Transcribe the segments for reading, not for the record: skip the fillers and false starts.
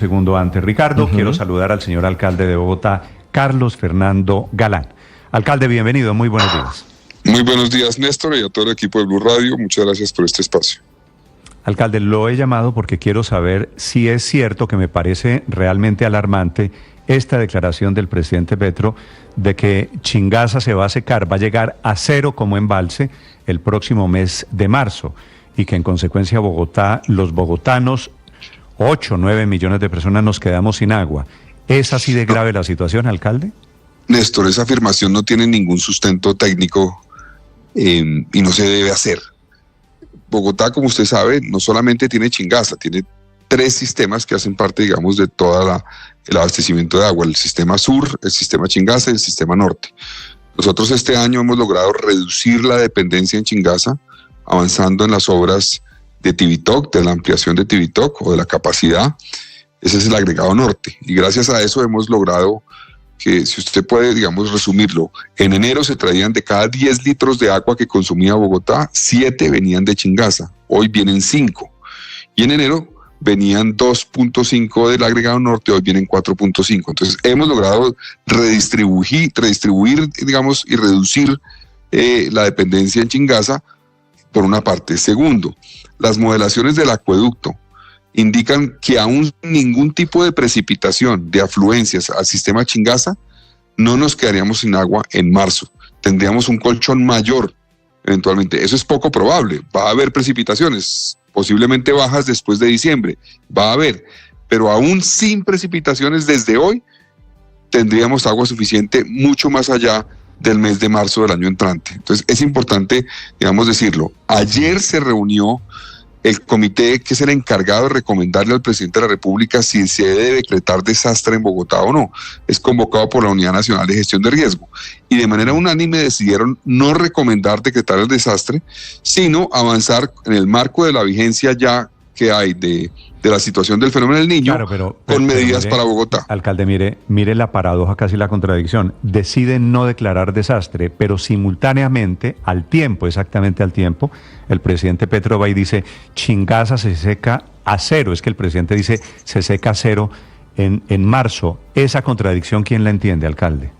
Segundo antes, Ricardo, quiero saludar al señor alcalde de Bogotá, Carlos Fernando Galán. Alcalde, bienvenido, muy buenos días. Muy buenos días, Néstor, y a todo el equipo de Blue Radio. Muchas gracias por este espacio. Alcalde, lo he llamado porque quiero saber si es cierto, que me parece realmente alarmante, esta declaración del presidente Petro de que Chingaza se va a secar, va a llegar a cero como embalse el próximo mes de marzo, y que en consecuencia Bogotá, los bogotanos, 8 o 9 millones de personas nos quedamos sin agua. ¿Es así de grave la situación, alcalde? Néstor, esa afirmación no tiene ningún sustento técnico y no se debe hacer. Bogotá, como usted sabe, no solamente tiene Chingaza, tiene 3 sistemas que hacen parte, digamos, de todo el abastecimiento de agua: el sistema sur, el sistema Chingaza y el sistema norte. Nosotros este año hemos logrado reducir la dependencia en Chingaza, avanzando en las obras de Tibitoc, de la ampliación de Tibitoc o de la capacidad. Ese es el agregado norte, y gracias a eso hemos logrado que, si usted puede, digamos, resumirlo, en enero se traían de cada 10 litros de agua que consumía Bogotá, 7 venían de Chingaza, hoy vienen 5, y en enero venían 2.5 del agregado norte, hoy vienen 4.5. Entonces hemos logrado redistribuir, digamos, y reducir la dependencia en Chingaza, por una parte. Segundo, las modelaciones del acueducto indican que aún ningún tipo de precipitación de afluencias al sistema Chingaza, no nos quedaríamos sin agua en marzo. Tendríamos un colchón mayor eventualmente. Eso es poco probable. Va a haber precipitaciones, posiblemente bajas después de diciembre. Va a haber, pero aún sin precipitaciones desde hoy, tendríamos agua suficiente mucho más allá del mes de marzo del año entrante. Entonces es importante, digamos, decirlo. Ayer se reunió el comité que es el encargado de recomendarle al presidente de la República si se debe decretar desastre en Bogotá o no. Es convocado por la Unidad Nacional de Gestión de Riesgo, y de manera unánime decidieron no recomendar decretar el desastre, sino avanzar en el marco de la vigencia ya que hay de la situación del fenómeno del Niño, claro, con medidas para Bogotá. Alcalde, mire la paradoja, casi la contradicción. Deciden no declarar desastre, pero simultáneamente, exactamente al tiempo, el presidente Petro va y dice: Chingaza se seca a cero. Es que el presidente dice se seca a cero en marzo. Esa contradicción, ¿quién la entiende, alcalde?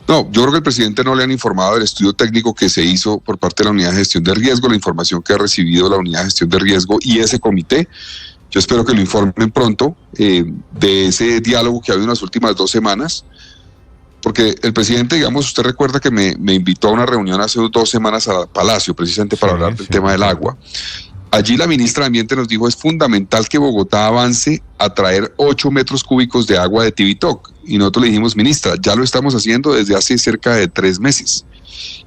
No, yo creo que el presidente no le han informado del estudio técnico que se hizo por parte de la Unidad de Gestión de Riesgo, la información que ha recibido la Unidad de Gestión de Riesgo y ese comité. Yo espero que lo informen pronto de ese diálogo que ha habido en las últimas 2 semanas, porque el presidente, digamos, usted recuerda que me invitó a una reunión hace 2 semanas al Palacio, precisamente para hablar del tema del agua. Allí la ministra de Ambiente nos dijo: es fundamental que Bogotá avance a traer 8 metros cúbicos de agua de Tibitoc. Y nosotros le dijimos: ministra, ya lo estamos haciendo desde hace cerca de 3 meses.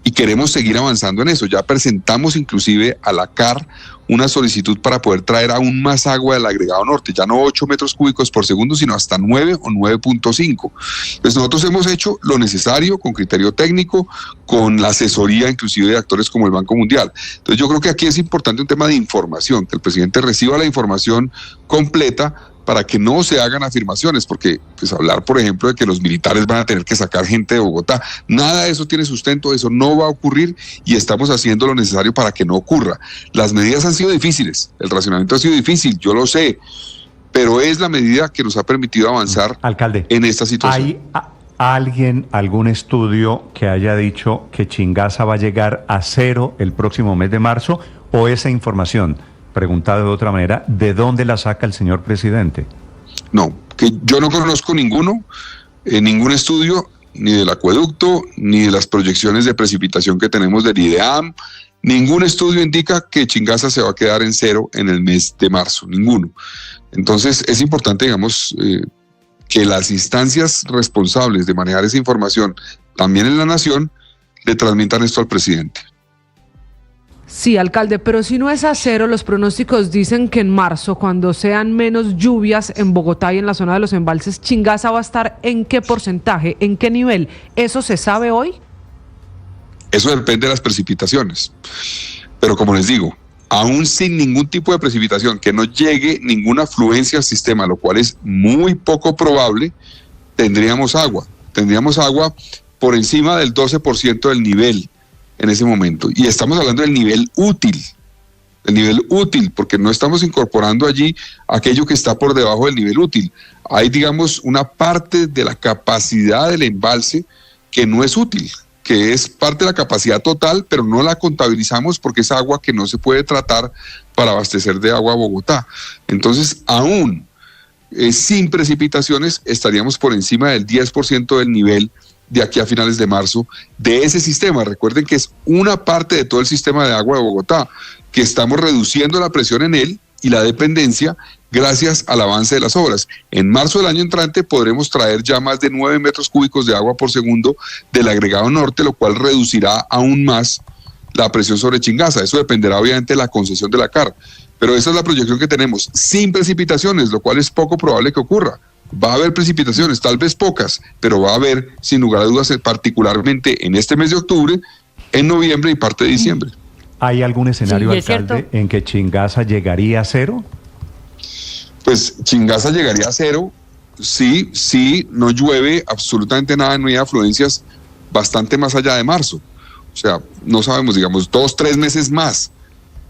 Y queremos seguir avanzando en eso. Ya presentamos inclusive a la CAR una solicitud para poder traer aún más agua del agregado norte, ya no 8 metros cúbicos por segundo, sino hasta 9 o 9.5. Entonces nosotros hemos hecho lo necesario con criterio técnico, con la asesoría inclusive de actores como el Banco Mundial. Entonces yo creo que aquí es importante un tema de información, que el presidente reciba la información completa, para que no se hagan afirmaciones, porque pues hablar, por ejemplo, de que los militares van a tener que sacar gente de Bogotá, nada de eso tiene sustento, eso no va a ocurrir, y estamos haciendo lo necesario para que no ocurra. Las medidas han sido difíciles, el racionamiento ha sido difícil, yo lo sé, pero es la medida que nos ha permitido avanzar, alcalde, en esta situación. ¿Hay algún estudio que haya dicho que Chingaza va a llegar a cero el próximo mes de marzo, o esa información, preguntado de otra manera, ¿de dónde la saca el señor presidente? No, que yo no conozco ningún estudio, ni del acueducto, ni de las proyecciones de precipitación que tenemos del IDEAM. Ningún estudio indica que Chingaza se va a quedar en cero en el mes de marzo, ninguno. Entonces es importante, digamos, que las instancias responsables de manejar esa información, también en la nación, le transmitan esto al presidente. Sí, alcalde, pero si no es a cero, los pronósticos dicen que en marzo, cuando sean menos lluvias en Bogotá y en la zona de los embalses, Chingaza va a estar ¿en qué porcentaje? ¿En qué nivel? ¿Eso se sabe hoy? Eso depende de las precipitaciones. Pero como les digo, aún sin ningún tipo de precipitación, que no llegue ninguna afluencia al sistema, lo cual es muy poco probable, tendríamos agua. Tendríamos agua por encima del 12% del nivel en ese momento, y estamos hablando del nivel útil. el nivel útil, porque no estamos incorporando allí aquello que está por debajo del nivel útil. Hay, digamos, una parte de la capacidad del embalse que no es útil, que es parte de la capacidad total, pero no la contabilizamos porque es agua que no se puede tratar para abastecer de agua a Bogotá. Entonces, aún sin precipitaciones, estaríamos por encima del 10% del nivel de aquí a finales de marzo de ese sistema. Recuerden que es una parte de todo el sistema de agua de Bogotá, que estamos reduciendo la presión en él y la dependencia gracias al avance de las obras. En marzo del año entrante podremos traer ya más de 9 metros cúbicos de agua por segundo del agregado norte, lo cual reducirá aún más la presión sobre Chingaza. Eso dependerá obviamente de la concesión de la CAR, pero esa es la proyección que tenemos, sin precipitaciones, lo cual es poco probable que ocurra. Va a haber precipitaciones, tal vez pocas, pero va a haber, sin lugar a dudas, particularmente en este mes de octubre, en noviembre y parte de diciembre. ¿Hay algún escenario, Sí, alcalde, en que Chingaza llegaría a cero? Pues Chingaza llegaría a cero, sí, no llueve absolutamente nada, no hay afluencias bastante más allá de marzo. O sea, no sabemos, digamos, 2-3 meses más,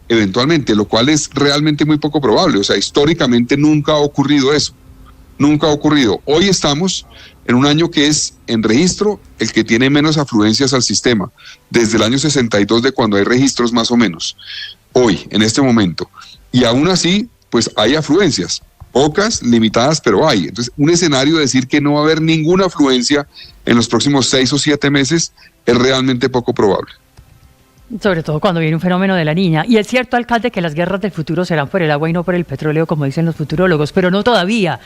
eventualmente, lo cual es realmente muy poco probable. O sea, históricamente nunca ha ocurrido eso. Nunca ha ocurrido. Hoy estamos en un año que es, en registro, el que tiene menos afluencias al sistema, desde el año 62, de cuando hay registros más o menos. Hoy, en este momento. Y aún así, pues hay afluencias, pocas, limitadas, pero hay. Entonces, un escenario de decir que no va a haber ninguna afluencia en los próximos 6 o 7 meses es realmente poco probable. Sobre todo cuando viene un fenómeno de la Niña. Y es cierto, alcalde, que las guerras del futuro serán por el agua y no por el petróleo, como dicen los futurólogos, pero no todavía.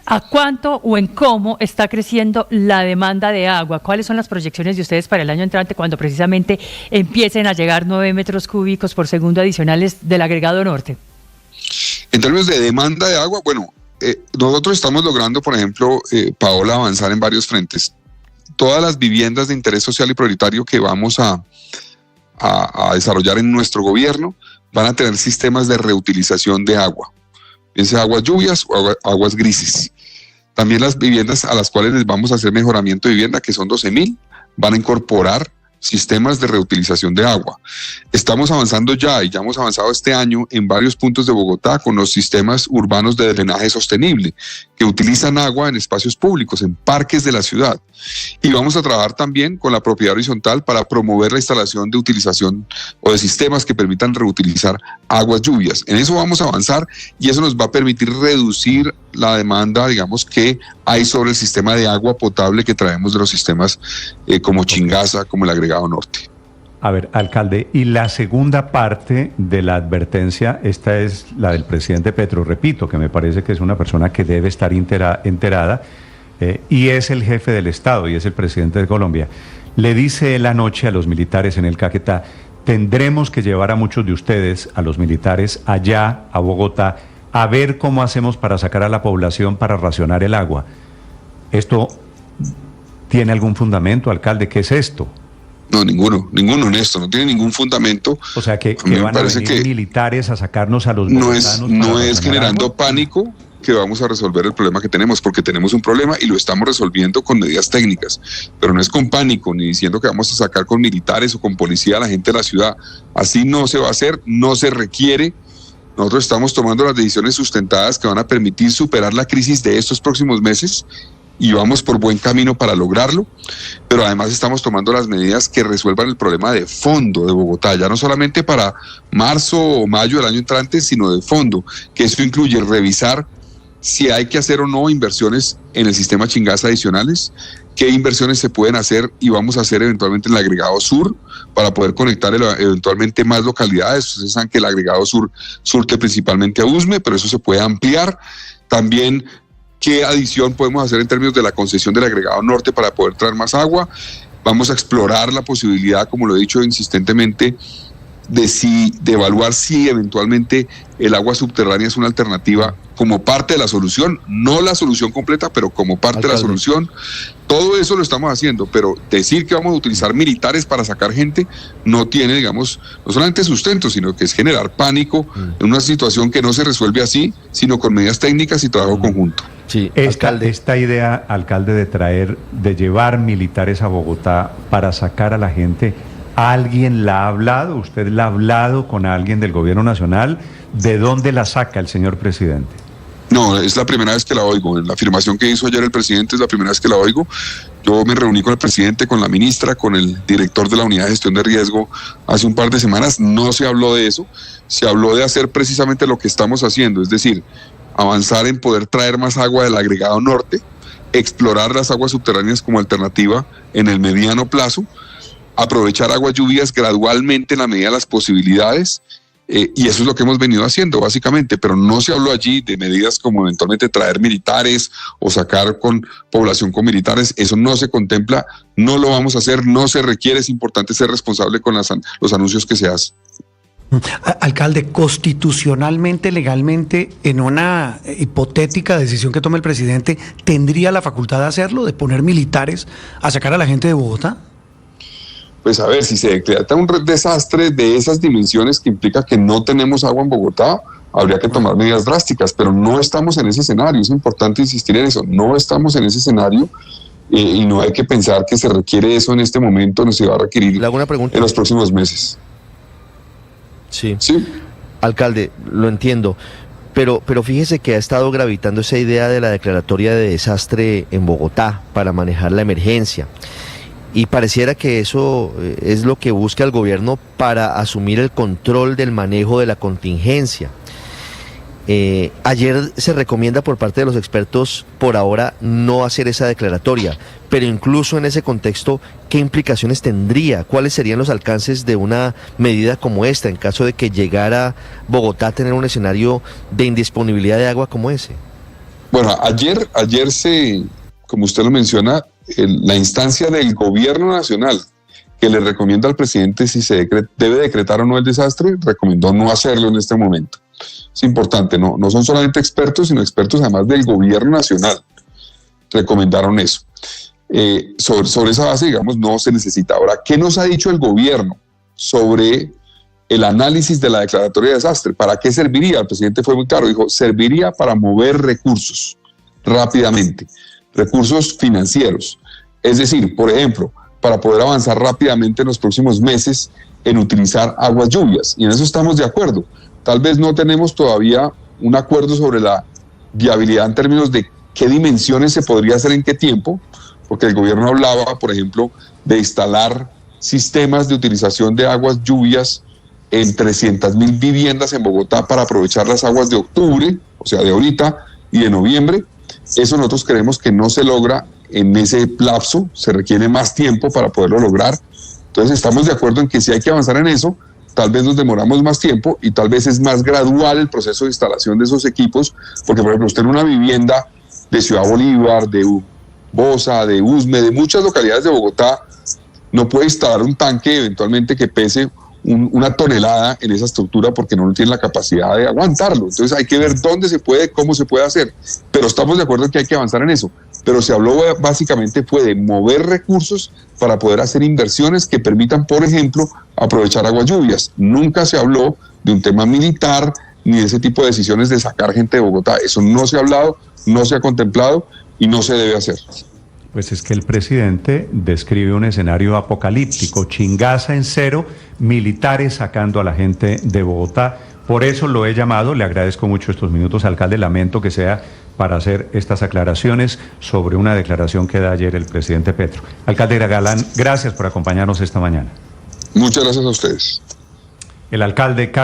¿A cuánto o en cómo está creciendo la demanda de agua? ¿Cuáles son las proyecciones de ustedes para el año entrante cuando precisamente empiecen a llegar 9 metros cúbicos por segundo adicionales del agregado norte? En términos de demanda de agua, bueno, nosotros estamos logrando, por ejemplo, Paola, avanzar en varios frentes. Todas las viviendas de interés social y prioritario que vamos a desarrollar en nuestro gobierno van a tener sistemas de reutilización de agua, bien sea aguas lluvias o aguas grises. También las viviendas a las cuales les vamos a hacer mejoramiento de vivienda, que son 12,000, van a incorporar sistemas de reutilización de agua. Estamos avanzando ya, y ya hemos avanzado este año en varios puntos de Bogotá con los sistemas urbanos de drenaje sostenible, que utilizan agua en espacios públicos, en parques de la ciudad. Y vamos a trabajar también con la propiedad horizontal para promover la instalación de utilización o de sistemas que permitan reutilizar aguas lluvias. En eso vamos a avanzar y eso nos va a permitir reducir la demanda, digamos, que hay sobre el sistema de agua potable que traemos de los sistemas como Chingaza, como el agregado norte. A ver, alcalde, y la segunda parte de la advertencia, esta es la del presidente Petro, repito, que me parece que es una persona que debe estar enterada, y es el jefe del Estado y es el presidente de Colombia. Le dice él anoche a los militares en el Caquetá: tendremos que llevar a muchos de ustedes, a los militares, allá a Bogotá, a ver cómo hacemos para sacar a la población para racionar el agua. ¿Esto tiene algún fundamento, alcalde? ¿Qué es esto? No, ninguno, Néstor, no tiene ningún fundamento. O sea, que van a venir militares a sacarnos a los bogotanos. No es generando pánico que vamos a resolver el problema que tenemos, porque tenemos un problema y lo estamos resolviendo con medidas técnicas, pero no es con pánico, ni diciendo que vamos a sacar con militares o con policía a la gente de la ciudad. Así no se va a hacer, no se requiere. Nosotros estamos tomando las decisiones sustentadas que van a permitir superar la crisis de estos próximos meses y vamos por buen camino para lograrlo, pero además estamos tomando las medidas que resuelvan el problema de fondo de Bogotá, ya no solamente para marzo o mayo del año entrante, sino de fondo, que esto incluye revisar si hay que hacer o no inversiones en el sistema Chingaza adicionales, qué inversiones se pueden hacer y vamos a hacer eventualmente en el agregado sur para poder conectar eventualmente más localidades. Ustedes saben que el agregado sur surte principalmente a Usme, pero eso se puede ampliar. También qué adición podemos hacer en términos de la concesión del agregado norte para poder traer más agua. Vamos a explorar la posibilidad, como lo he dicho insistentemente, de evaluar si eventualmente el agua subterránea es una alternativa como parte de la solución, no la solución completa, pero como parte de la solución. Todo eso lo estamos haciendo, pero decir que vamos a utilizar militares para sacar gente no tiene, digamos, no solamente sustento, sino que es generar pánico en una situación que no se resuelve así, sino con medidas técnicas y trabajo conjunto. Sí, esta idea, alcalde, de llevar militares a Bogotá para sacar a la gente, ¿Alguien la ha hablado? ¿Usted la ha hablado con alguien del gobierno nacional? ¿De dónde la saca el señor presidente? No, es la primera vez que la oigo. La afirmación que hizo ayer el presidente es la primera vez que la oigo. Yo me reuní con el presidente, con la ministra, con el director de la Unidad de Gestión de Riesgo hace un par de semanas. No se habló de eso, se habló de hacer precisamente lo que estamos haciendo, es decir, avanzar en poder traer más agua del agregado norte, explorar las aguas subterráneas como alternativa en el mediano plazo, aprovechar aguas lluvias gradualmente en la medida de las posibilidades. Y eso es lo que hemos venido haciendo básicamente, pero no se habló allí de medidas como eventualmente traer militares o sacar con población con militares. Eso no se contempla, no lo vamos a hacer, no se requiere. Es importante ser responsable con los anuncios que se hacen. Alcalde, constitucionalmente, legalmente, en una hipotética decisión que tome el presidente, ¿tendría la facultad de hacerlo, de poner militares a sacar a la gente de Bogotá? Pues a ver, si se decreta un desastre de esas dimensiones que implica que no tenemos agua en Bogotá, habría que tomar medidas drásticas, pero no estamos en ese escenario. Es importante insistir en eso, no estamos en ese escenario y no hay que pensar que se requiere eso en este momento, no se va a requerir en los próximos meses. Sí. Alcalde, lo entiendo, pero fíjese que ha estado gravitando esa idea de la declaratoria de desastre en Bogotá para manejar la emergencia. Y pareciera que eso es lo que busca el gobierno para asumir el control del manejo de la contingencia. Ayer se recomienda por parte de los expertos por ahora no hacer esa declaratoria, pero incluso en ese contexto, ¿qué implicaciones tendría? ¿Cuáles serían los alcances de una medida como esta en caso de que llegara Bogotá a tener un escenario de indisponibilidad de agua como ese? Bueno, ayer se, como usted lo menciona, la instancia del gobierno nacional que le recomienda al presidente si se debe decretar o no el desastre, recomendó no hacerlo en este momento. Es importante, no son solamente expertos, sino expertos además del gobierno nacional recomendaron eso. Sobre esa base, digamos, no se necesita. Ahora, ¿qué nos ha dicho el gobierno sobre el análisis de la declaratoria de desastre? ¿Para qué serviría? El presidente fue muy claro, dijo, serviría para mover recursos rápidamente. Recursos financieros, es decir, por ejemplo, para poder avanzar rápidamente en los próximos meses en utilizar aguas lluvias, y en eso estamos de acuerdo. Tal vez no tenemos todavía un acuerdo sobre la viabilidad en términos de qué dimensiones se podría hacer en qué tiempo, porque el gobierno hablaba, por ejemplo, de instalar sistemas de utilización de aguas lluvias en 300.000 viviendas en Bogotá para aprovechar las aguas de octubre, o sea, de ahorita, y de noviembre. Eso nosotros creemos que no se logra en ese lapso, se requiere más tiempo para poderlo lograr. Entonces estamos de acuerdo en que si hay que avanzar en eso, tal vez nos demoramos más tiempo y tal vez es más gradual el proceso de instalación de esos equipos, porque por ejemplo usted en una vivienda de Ciudad Bolívar, de Bosa, de Usme, de muchas localidades de Bogotá, no puede instalar un tanque eventualmente que pese una tonelada en esa estructura porque no tiene la capacidad de aguantarlo. Entonces hay que ver dónde se puede, cómo se puede hacer, pero estamos de acuerdo en que hay que avanzar en eso. Pero se habló básicamente fue de mover recursos para poder hacer inversiones que permitan, por ejemplo, aprovechar aguas lluvias. Nunca se habló de un tema militar ni de ese tipo de decisiones de sacar gente de Bogotá. Eso no se ha hablado, no se ha contemplado y no se debe hacer. Pues es que el presidente describe un escenario apocalíptico, Chingaza en cero, militares sacando a la gente de Bogotá. Por eso lo he llamado, le agradezco mucho estos minutos, alcalde, lamento que sea para hacer estas aclaraciones sobre una declaración que da ayer el presidente Petro. Alcalde Galán, gracias por acompañarnos esta mañana. Muchas gracias a ustedes. El alcalde